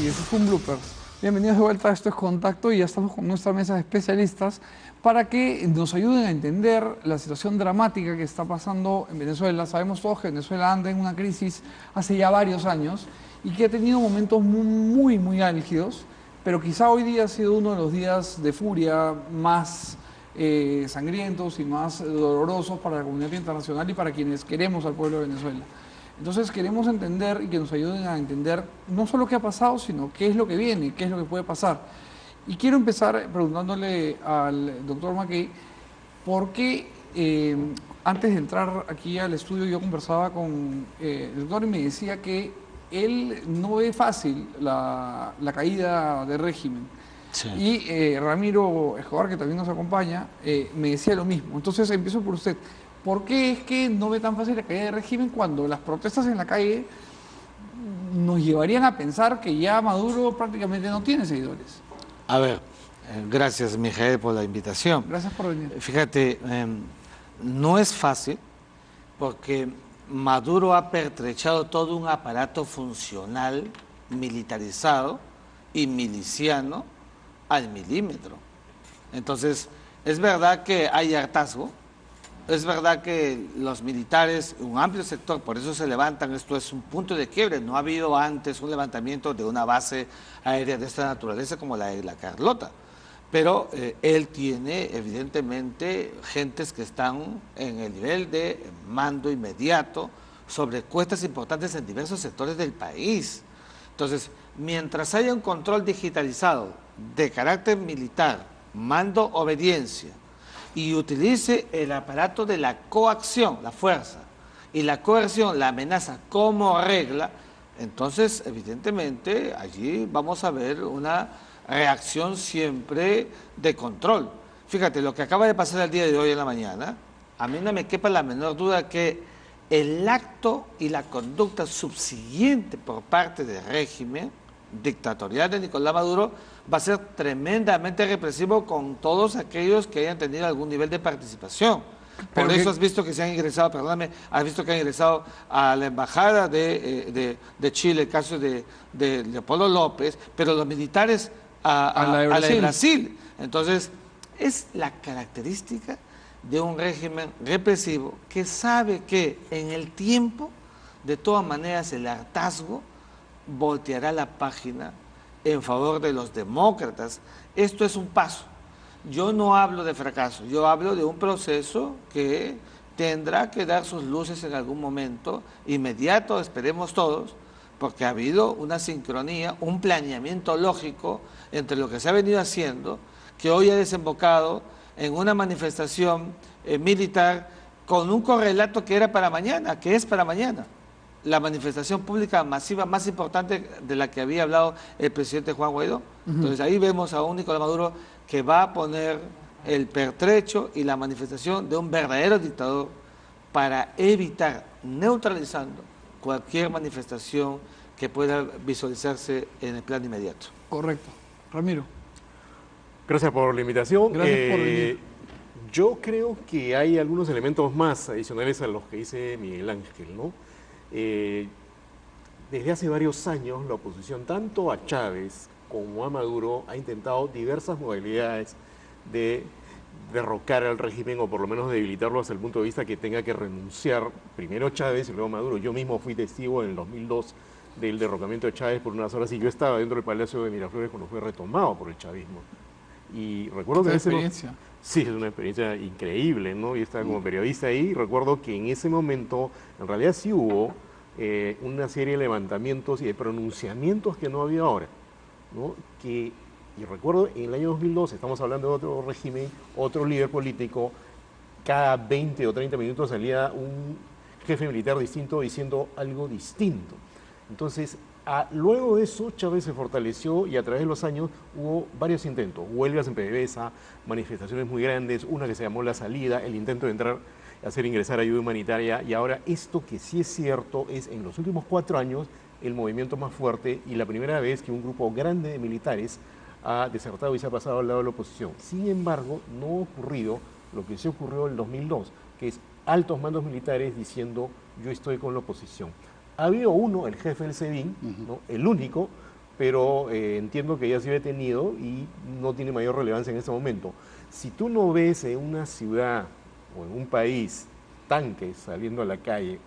Sí, eso fue un blooper. Bienvenidos de vuelta a Esto es Contacto y ya estamos con nuestra mesa de especialistas para que nos ayuden a entender la situación dramática que está pasando en Venezuela. Sabemos todos que Venezuela anda en una crisis hace ya varios años y que ha tenido momentos muy álgidos, pero quizá hoy día ha sido uno de los días de furia más sangrientos y más dolorosos para la comunidad internacional y para quienes queremos al pueblo de Venezuela. Entonces queremos entender y que nos ayuden a entender no solo qué ha pasado, sino qué es lo que viene, qué es lo que puede pasar. Y quiero empezar preguntándole al doctor Mackey, ¿por qué antes de entrar aquí al estudio yo conversaba con el doctor y me decía que él no ve fácil la caída del régimen? Sí. Y Ramiro Escobar, que también nos acompaña, me decía lo mismo. Entonces empiezo por usted. ¿Por qué es que no ve tan fácil la caída del régimen cuando las protestas en la calle nos llevarían a pensar que ya Maduro prácticamente no tiene seguidores? A ver, gracias Mijael por la invitación. Gracias por venir. Fíjate, no es fácil porque Maduro ha pertrechado todo un aparato funcional, militarizado y miliciano al milímetro. Entonces, es verdad que hay hartazgo. Es verdad que los militares, un amplio sector, por eso se levantan, esto es un punto de quiebre. No ha habido antes un levantamiento de una base aérea de esta naturaleza como la de la Carlota. Pero él tiene, evidentemente, gentes que están en el nivel de mando inmediato sobre cuestas importantes en diversos sectores del país. Entonces, mientras haya un control digitalizado de carácter militar, mando, obediencia, y utilice el aparato de la coacción, la fuerza, y la coerción, la amenaza como regla, entonces evidentemente allí vamos a ver una reacción siempre de control. Fíjate, lo que acaba de pasar el día de hoy en la mañana, a mí no me quepa la menor duda que el acto y la conducta subsiguiente por parte del régimen dictatorial de Nicolás Maduro va a ser tremendamente represivo con todos aquellos que hayan tenido algún nivel de participación. Por eso has visto que se han ingresado, perdóname, has visto que han ingresado a la embajada de Chile, el caso de Leopoldo López, pero los militares a la de Brasil. Entonces, es la característica de un régimen represivo que sabe que en el tiempo, de todas maneras, el hartazgo volteará la página en favor de los demócratas. Esto es un paso. Yo no hablo de fracaso, yo hablo de un proceso que tendrá que dar sus luces en algún momento, inmediato, esperemos todos, porque ha habido una sincronía, un planeamiento lógico entre lo que se ha venido haciendo, que hoy ha desembocado en una manifestación militar con un correlato que era para mañana, que es para mañana. La manifestación pública masiva más importante de la que había hablado el presidente Juan Guaidó. Entonces ahí vemos a un Nicolás Maduro que va a poner el pertrecho y la manifestación de un verdadero dictador para evitar, neutralizando cualquier manifestación que pueda visualizarse en el plan inmediato. Correcto. Ramiro. Gracias por la invitación. Gracias por venir. Yo creo que hay algunos elementos más adicionales a los que dice Miguel Ángel, ¿no? Desde hace varios años la oposición, tanto a Chávez como a Maduro, ha intentado diversas modalidades de derrocar al régimen o por lo menos debilitarlo hasta el punto de vista que tenga que renunciar primero Chávez y luego Maduro. Yo mismo fui testigo en el 2002 del derrocamiento de Chávez por unas horas y yo estaba dentro del Palacio de Miraflores cuando fue retomado por el chavismo. Y recuerdo que experiencia. Sí, es una experiencia increíble, ¿no? Yo estaba como periodista ahí y recuerdo que en ese momento en realidad sí hubo una serie de levantamientos y de pronunciamientos que no había ahora, ¿no? Y recuerdo en el año 2012, estamos hablando de otro régimen, otro líder político, cada 20 o 30 minutos salía un jefe militar distinto diciendo algo distinto. Entonces, luego de eso, Chávez se fortaleció y a través de los años hubo varios intentos, huelgas en PDVSA, manifestaciones muy grandes, una que se llamó La Salida, el intento de hacer ingresar ayuda humanitaria, y ahora esto que sí es cierto es en los últimos 4 años el movimiento más fuerte y la primera vez que un grupo grande de militares ha desertado y se ha pasado al lado de la oposición. Sin embargo, no ha ocurrido lo que sí ocurrió en el 2002, que es altos mandos militares diciendo yo estoy con la oposición. Ha habido uno, el jefe del SEBIN, ¿no? El único, pero entiendo que ya ha sido detenido y no tiene mayor relevancia en este momento. Si tú no ves en una ciudad o en un país tanques saliendo a la calle,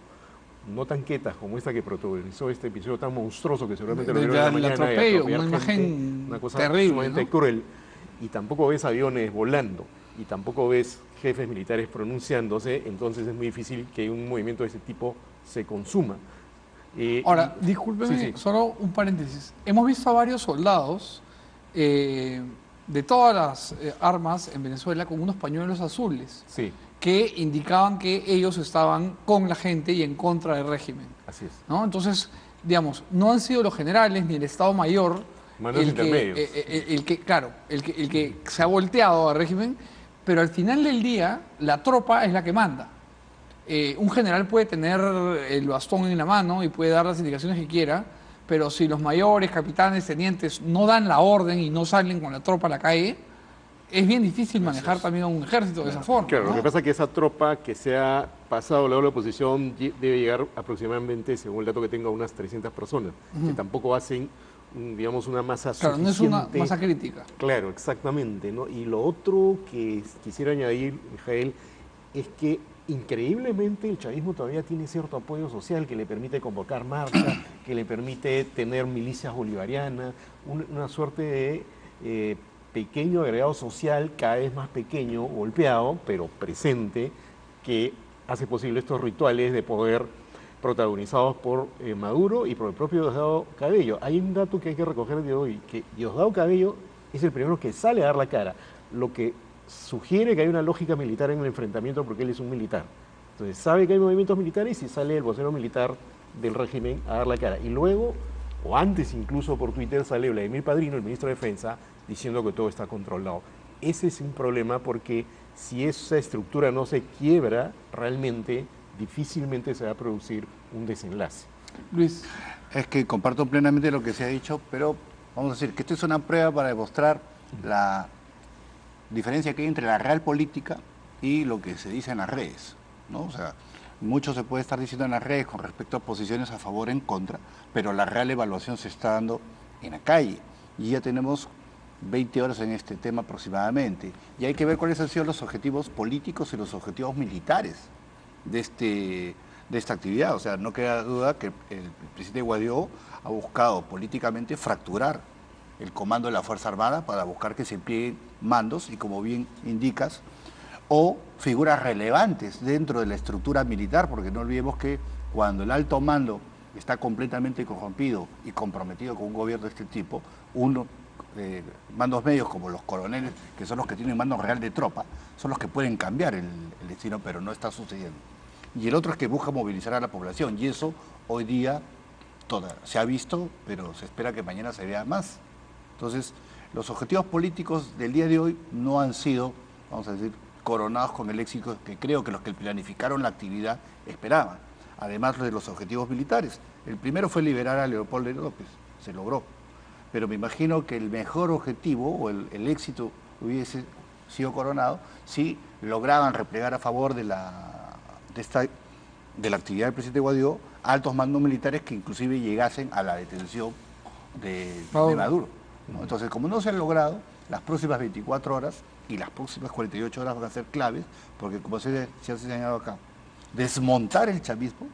no tanquetas como esta que protagonizó este episodio tan monstruoso que seguramente lo vieron en la mañana, atropello, de atropellar una gente, imagen una cosa terrible, sumamente ¿no? cruel, y tampoco ves aviones volando, y tampoco ves jefes militares pronunciándose, entonces es muy difícil que un movimiento de ese tipo se consuma. Ahora, discúlpeme, Sí, sí. solo un paréntesis. Hemos visto a varios soldados de todas las armas en Venezuela con unos pañuelos azules Sí, que indicaban que ellos estaban con la gente y en contra del régimen, así es. ¿no? Entonces, digamos, no han sido los generales ni el Estado Mayor Mandos intermedios. claro, el que se ha volteado al régimen, pero al final del día la tropa es la que manda. Un general puede tener el bastón en la mano y puede dar las indicaciones que quiera, pero si los mayores, capitanes, tenientes no dan la orden y no salen con la tropa a la calle, es bien difícil manejar también a un ejército de esa forma. Claro, ¿no? lo que pasa es que esa tropa que se ha pasado luego de la oposición debe llegar aproximadamente, según el dato que tengo, a unas 300 personas, que tampoco hacen, digamos, una masa Claro, no es suficiente. una masa crítica. Claro, exactamente, ¿no? Y lo otro que quisiera añadir, Mijael, es que increíblemente el chavismo todavía tiene cierto apoyo social que le permite convocar marchas, que le permite tener milicias bolivarianas, una suerte de pequeño agregado social, cada vez más pequeño, golpeado, pero presente, que hace posible estos rituales de poder protagonizados por Maduro y por el propio Diosdado Cabello. Hay un dato que hay que recoger de hoy, que Diosdado Cabello es el primero que sale a dar la cara, lo que sugiere que hay una lógica militar en el enfrentamiento porque él es un militar. Entonces sabe que hay movimientos militares y sale el vocero militar del régimen a dar la cara. Y luego, o antes incluso por Twitter, sale Vladimir Padrino, el ministro de Defensa, diciendo que todo está controlado. Ese es un problema porque si esa estructura no se quiebra, realmente difícilmente se va a producir un desenlace. Luis, Es que comparto plenamente lo que se ha dicho, pero vamos a decir que esto es una prueba para demostrar la diferencia que hay entre la real política y lo que se dice en las redes, ¿no? O sea, mucho se puede estar diciendo en las redes con respecto a posiciones a favor o en contra, pero la real evaluación se está dando en la calle. Y ya tenemos 20 horas en este tema aproximadamente. Y hay que ver cuáles han sido los objetivos políticos y los objetivos militares de esta actividad. O sea, no queda duda que el presidente Guaidó ha buscado políticamente fracturar el comando de la Fuerza Armada para buscar que se empieguen mandos y, como bien indicas, o figuras relevantes dentro de la estructura militar, porque no olvidemos que cuando el alto mando está completamente corrompido y comprometido con un gobierno de este tipo, mandos medios como los coroneles, que son los que tienen mando real de tropa, son los que pueden cambiar el destino, pero no está sucediendo. Y el otro es que busca movilizar a la población, y eso hoy día se ha visto, pero se espera que mañana se vea más. Entonces, los objetivos políticos del día de hoy no han sido, vamos a decir, coronados con el éxito que creo que los que planificaron la actividad esperaban. Además de los objetivos militares. El primero fue liberar a Leopoldo López, se logró. Pero me imagino que el mejor objetivo o el éxito hubiese sido coronado si lograban replegar a favor de la actividad del presidente Guaidó altos mandos militares que inclusive llegasen a la detención de Maduro, ¿no? Entonces, como no se han logrado, las próximas 24 horas y las próximas 48 horas van a ser claves, porque como se ha señalado acá, desmontar el chavismo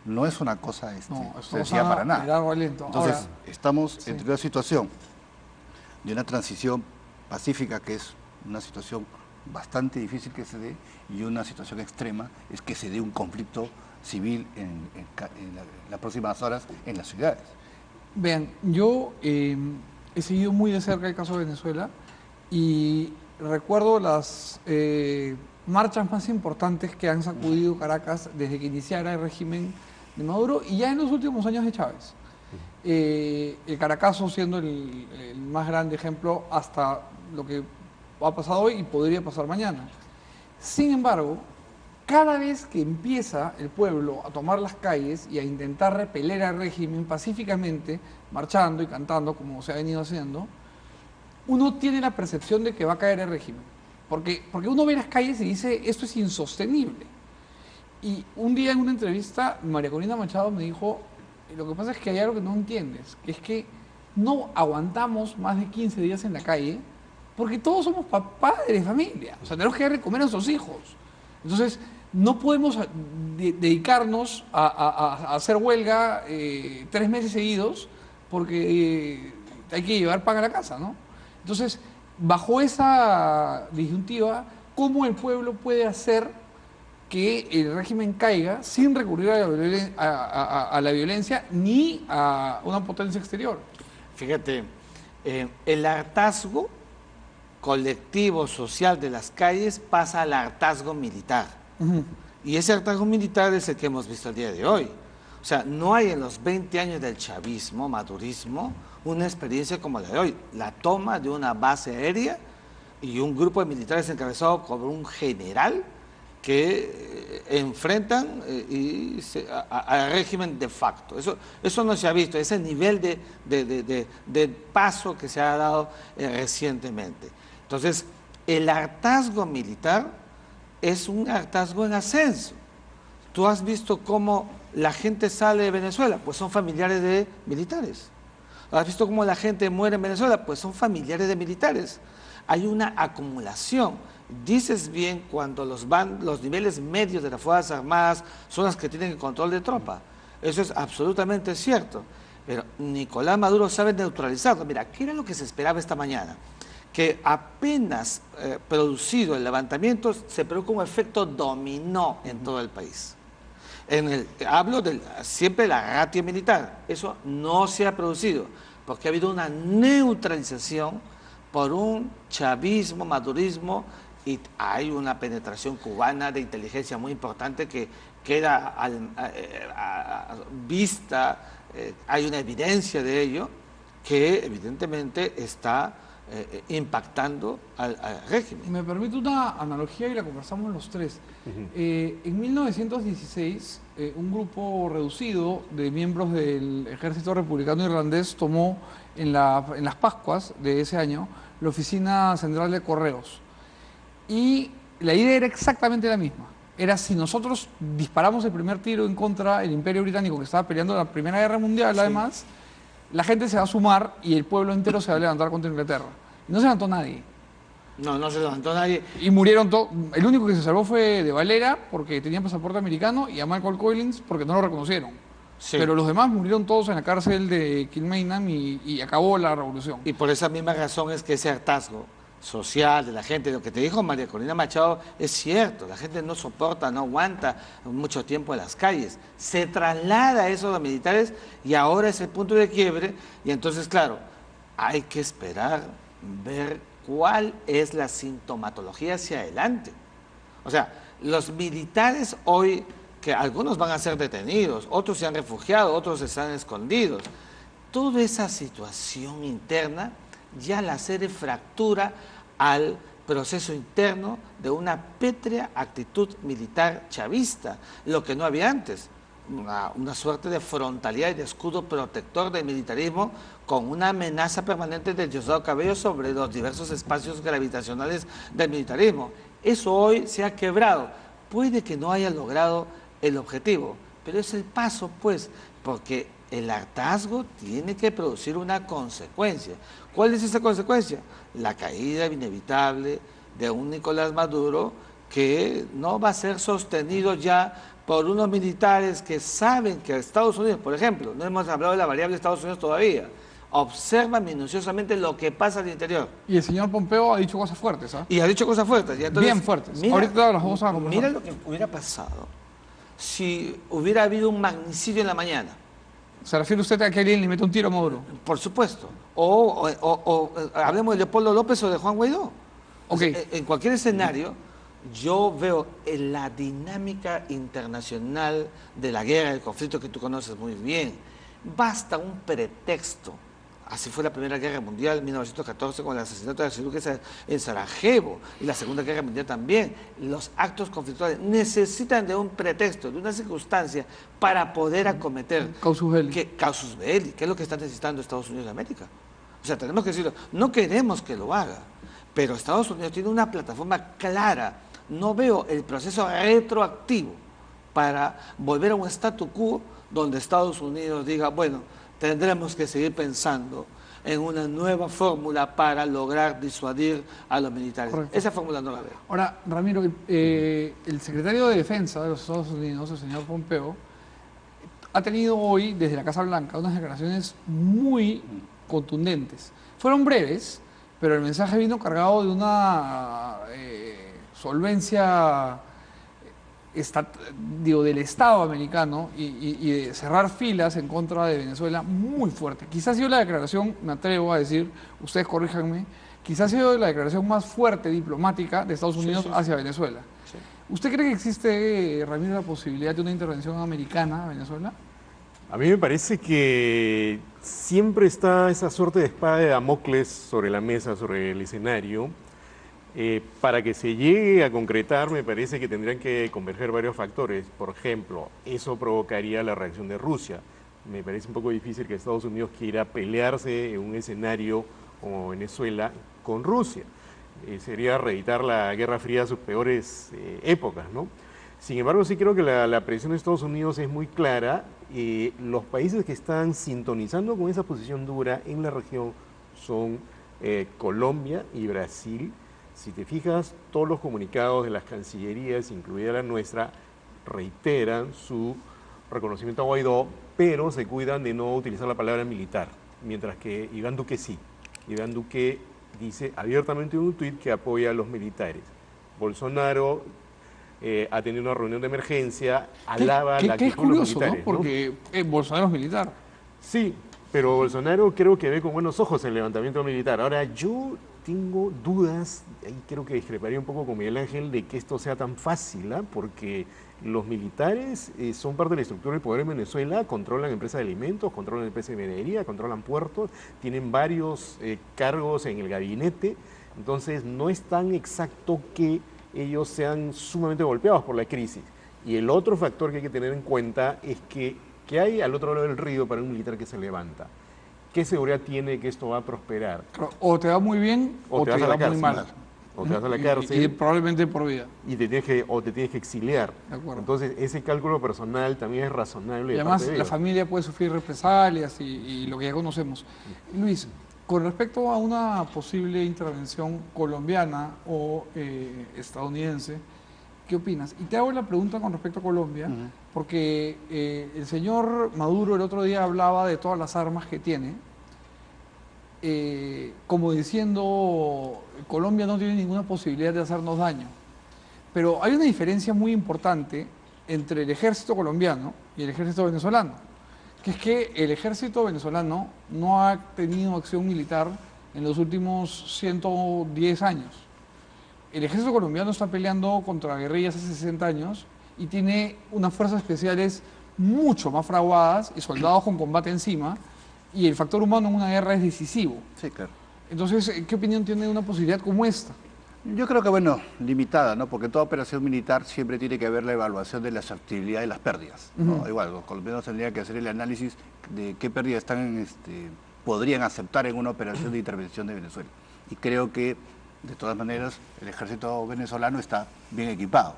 no es una cosa sencilla para nada. Entonces, ahora, estamos entre una situación de una transición pacífica, que es una situación bastante difícil que se dé, y una situación extrema es que se dé un conflicto civil en las próximas horas en las ciudades. vean, yo he seguido muy de cerca el caso de Venezuela y recuerdo las marchas más importantes que han sacudido Caracas desde que iniciara el régimen de Maduro y ya en los últimos años de Chávez. El Caracazo siendo el más grande ejemplo hasta lo que ha pasado hoy y podría pasar mañana. Sin embargo, cada vez que empieza el pueblo a tomar las calles y a intentar repeler al régimen pacíficamente, marchando y cantando como se ha venido haciendo, uno tiene la percepción de que va a caer el régimen. Porque uno ve las calles y dice, esto es insostenible. Y un día en una entrevista, María Corina Machado me dijo, lo que pasa es que hay algo que no entiendes, que es que no aguantamos más de 15 días en la calle porque todos somos padres de familia. O sea, tenemos que darle comer a nuestros hijos. Entonces, no podemos dedicarnos a hacer huelga 3 meses seguidos porque hay que llevar pan a la casa, ¿no? Entonces, bajo esa disyuntiva, ¿cómo el pueblo puede hacer que el régimen caiga sin recurrir a la violencia ni a una potencia exterior? Fíjate, el hartazgo colectivo social de las calles pasa al hartazgo militar. Ujú. Y ese hartazgo militar es el que hemos visto el día de hoy. O sea, no hay en los 20 años del chavismo, madurismo, una experiencia como la de hoy. La toma de una base aérea y un grupo de militares encabezado por un general que enfrentan al régimen de facto. Eso no se ha visto, ese nivel de paso que se ha dado recientemente. Entonces, el hartazgo militar es un hartazgo en ascenso. ¿Tú has visto cómo la gente sale de Venezuela? Pues son familiares de militares. ¿Has visto cómo la gente muere en Venezuela? Pues son familiares de militares. Hay una acumulación. Dices bien cuando los niveles medios de las Fuerzas Armadas son las que tienen el control de tropa. Eso es absolutamente cierto. Pero Nicolás Maduro sabe neutralizarlo. Mira, ¿qué era lo que se esperaba esta mañana? Que apenas producido el levantamiento se produjo un efecto dominó en todo el país. Hablo siempre de la ratio militar. Eso no se ha producido porque ha habido una neutralización por un chavismo, madurismo, y hay una penetración cubana de inteligencia muy importante que queda vista, hay una evidencia de ello que evidentemente está impactando al régimen. Me permite una analogía y la conversamos los tres. En 1916, un grupo reducido de miembros del ejército republicano irlandés tomó en las Pascuas de ese año la oficina central de correos. Y la idea era exactamente la misma. Era si nosotros disparamos el primer tiro en contra del Imperio Británico que estaba peleando la Primera Guerra Mundial, Sí. además, la gente se va a sumar y el pueblo entero se va a levantar contra Inglaterra. Y no se levantó nadie. No se levantó nadie. Y murieron todos. El único que se salvó fue de Valera porque tenía pasaporte americano y a Michael Collins porque no lo reconocieron. Sí. Pero los demás murieron todos en la cárcel de Kilmainham y acabó la revolución. Y por esa misma razón es que ese hartazgo social de la gente, lo que te dijo María Corina Machado es cierto, la gente no soporta, no aguanta mucho tiempo en las calles, se traslada eso a los militares y ahora es el punto de quiebre y entonces claro, hay que esperar, ver cuál es la sintomatología hacia adelante. O sea, los militares hoy, que algunos van a ser detenidos, otros se han refugiado, otros están escondidos, toda esa situación interna ya la hace fractura al proceso interno de una pétrea actitud militar chavista, lo que no había antes, una suerte de frontalidad y de escudo protector del militarismo con una amenaza permanente de Diosdado Cabello sobre los diversos espacios gravitacionales del militarismo. Eso hoy se ha quebrado, puede que no haya logrado el objetivo, pero es el paso pues, porque el hartazgo tiene que producir una consecuencia. ¿Cuál es esa consecuencia? La caída inevitable de un Nicolás Maduro que no va a ser sostenido ya por unos militares que saben que Estados Unidos, por ejemplo, no hemos hablado de la variable Estados Unidos todavía, observa minuciosamente lo que pasa al interior. Y el señor Pompeo ha dicho cosas fuertes, ¿ah? Y ha dicho cosas fuertes. Y entonces, Bien fuertes. Mira, Ahorita las vamos a conversar. mira lo que hubiera pasado si hubiera habido un magnicidio en la mañana. ¿Se refiere usted a que alguien le mete un tiro a Maduro? Por supuesto. O hablemos de Leopoldo López o de Juan Guaidó. O Ok. sea, en cualquier escenario, yo veo en la dinámica internacional de la guerra, del conflicto que tú conoces muy bien. Basta un pretexto. Así fue la Primera Guerra Mundial en 1914 con el asesinato de archiduques en Sarajevo y la Segunda Guerra Mundial también. Los actos conflictuales necesitan de un pretexto, de una circunstancia para poder acometer. Causus belli. Causus belli, que es lo que está necesitando Estados Unidos de América. O sea, tenemos que decirlo, no queremos que lo haga, pero Estados Unidos tiene una plataforma clara. No veo el proceso retroactivo para volver a un statu quo donde Estados Unidos diga, bueno, tendremos que seguir pensando en una nueva fórmula para lograr disuadir a los militares. Correcto. Esa fórmula no la veo. Ahora, Ramiro, el secretario de Defensa de los Estados Unidos, el señor Pompeo, ha tenido hoy, desde la Casa Blanca, unas declaraciones muy contundentes. Fueron breves, pero el mensaje vino cargado de una solvencia del Estado americano y de cerrar filas en contra de Venezuela muy fuerte. Quizás ha sido la declaración, me atrevo a decir, ustedes corríjanme, quizás ha sido la declaración más fuerte diplomática de Estados Unidos hacia Venezuela. Sí. ¿Usted cree que existe, Ramiro, la posibilidad de una intervención americana a Venezuela? A mí me parece que siempre está esa suerte de espada de Damocles sobre la mesa, sobre el escenario. Para que se llegue a concretar, me parece que tendrían que converger varios factores. Por ejemplo, eso provocaría la reacción de Rusia. Me parece un poco difícil que Estados Unidos quiera pelearse en un escenario como Venezuela con Rusia. Sería reeditar la Guerra Fría a sus peores épocas, ¿no? Sin embargo, sí creo que la presión de Estados Unidos es muy clara. Los países que están sintonizando con esa posición dura en la región son Colombia y Brasil. Si te fijas, todos los comunicados de las cancillerías, incluida la nuestra, reiteran su reconocimiento a Guaidó, pero se cuidan de no utilizar la palabra militar, mientras que Iván Duque sí. Iván Duque dice abiertamente en un tuit que apoya a los militares. Bolsonaro ha tenido una reunión de emergencia, alaba la que es actitud de los curioso, militares, ¿no? ¿no? Porque Bolsonaro es militar. Sí, pero Bolsonaro creo que ve con buenos ojos el levantamiento militar. Ahora, yo tengo dudas, ahí creo que discreparía un poco con Miguel Ángel, de que esto sea tan fácil, ¿eh? Porque los militares son parte de la estructura del poder en Venezuela, controlan empresas de alimentos, controlan empresas de minería, controlan puertos, tienen varios cargos en el gabinete, entonces no es tan exacto que ellos sean sumamente golpeados por la crisis. Y el otro factor que hay que tener en cuenta es que ¿qué hay al otro lado del río para un militar que se levanta? ¿Qué seguridad tiene que esto va a prosperar? O te va muy bien o te vas a la va muy cárcel, mal. o te vas a la Y cárcel probablemente por vida. y te tienes que exiliar. De acuerdo. Entonces, ese cálculo personal también es razonable. Y de además parte de la ellos. familia puede sufrir represalias y lo que ya conocemos. Luis, con respecto a una posible intervención colombiana o estadounidense, ¿qué opinas? Y te hago la pregunta con respecto a Colombia, porque el señor Maduro el otro día hablaba de todas las armas que tiene, como diciendo, Colombia no tiene ninguna posibilidad de hacernos daño. Pero hay una diferencia muy importante entre el ejército colombiano y el ejército venezolano, que es que el ejército venezolano no ha tenido acción militar en los últimos 110 años. El ejército colombiano está peleando contra guerrillas hace 60 años y tiene unas fuerzas especiales mucho más fraguadas y soldados con combate encima, y el factor humano en una guerra es decisivo. Sí, claro. Entonces, ¿qué opinión tiene de una posibilidad como esta? Yo creo que, bueno, limitada, ¿no? Porque toda operación militar siempre tiene que haber la evaluación de la factibilidad y las pérdidas, ¿no? Igual, los colombianos tendrían que hacer el análisis de qué pérdidas podrían aceptar en una operación de intervención de Venezuela. Y creo que, de todas maneras, el ejército venezolano está bien equipado.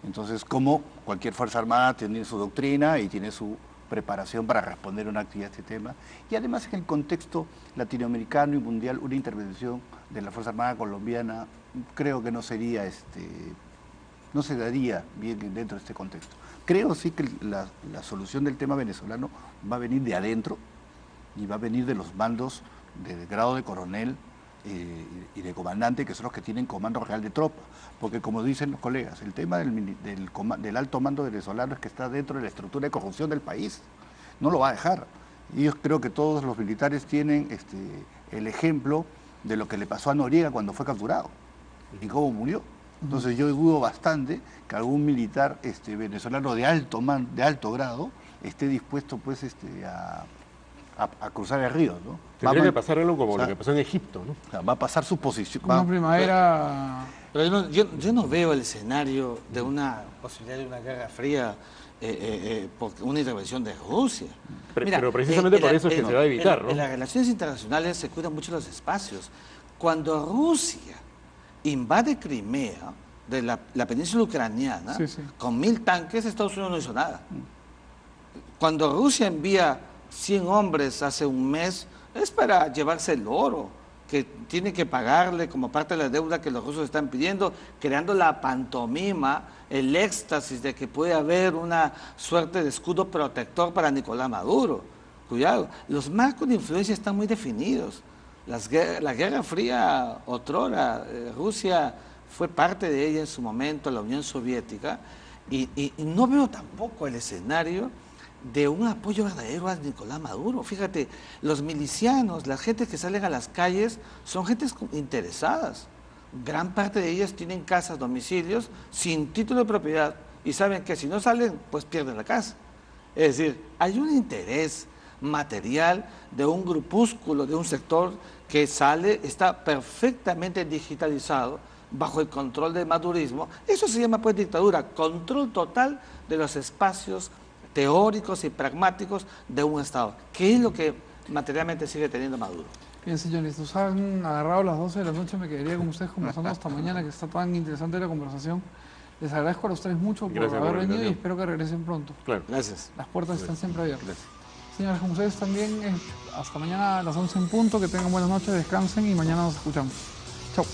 Entonces, como cualquier fuerza armada tiene su doctrina y tiene su preparación para responder una actividad de este tema. Y además, en el contexto latinoamericano y mundial, una intervención de la Fuerza Armada colombiana creo que no sería, no se daría bien dentro de este contexto. Creo sí que la solución del tema venezolano va a venir de adentro y va a venir de los mandos del grado de coronel y de comandante, que son los que tienen comando real de tropa. Porque como dicen los colegas, el tema del alto mando venezolano es que está dentro de la estructura de corrupción del país. No lo va a dejar. Y yo creo que todos los militares tienen el ejemplo de lo que le pasó a Noriega cuando fue capturado y cómo murió. Entonces yo dudo bastante que algún militar venezolano de alto grado esté dispuesto pues a cruzar el río, ¿no? Tendría que pasar algo como lo que pasó en Egipto, ¿no? O sea, va a pasar su posición. Una primavera... Pero yo no veo el escenario de una posibilidad de una guerra fría por una intervención de Rusia. Pero precisamente por eso es que se va a evitar, ¿no? En las relaciones internacionales se cuidan mucho los espacios. Cuando Rusia invade Crimea, de la península ucraniana, Sí, sí. con 1000 tanques, Estados Unidos no hizo nada. Cuando Rusia envía 100 hombres hace un mes es para llevarse el oro, que tiene que pagarle como parte de la deuda que los rusos están pidiendo, creando la pantomima, el éxtasis de que puede haber una suerte de escudo protector para Nicolás Maduro. Cuidado, los marcos de influencia están muy definidos. La Guerra Fría, otrora, Rusia fue parte de ella en su momento, la Unión Soviética, y no veo tampoco el escenario de un apoyo verdadero a Nicolás Maduro. Fíjate, los milicianos, las gentes que salen a las calles, son gentes interesadas. Gran parte de ellas tienen casas, domicilios, sin título de propiedad, y saben que si no salen, pues pierden la casa. Es decir, hay un interés material de un grupúsculo, de un sector que sale, está perfectamente digitalizado, bajo el control del madurismo. Eso se llama pues dictadura, control total de los espacios teóricos y pragmáticos de un Estado, que es lo que materialmente sigue teniendo Maduro. Bien, señores, nos han agarrado las 12 de la noche, me quedaría con ustedes conversando hasta mañana, que está tan interesante la conversación. Les agradezco a los tres mucho por Gracias por haber la venido y invitación. espero que regresen pronto. Claro. Gracias. Las puertas están siempre abiertas. Gracias. Señores, como ustedes también, hasta mañana a las 11 en punto, que tengan buenas noches, descansen y mañana nos escuchamos. Chao.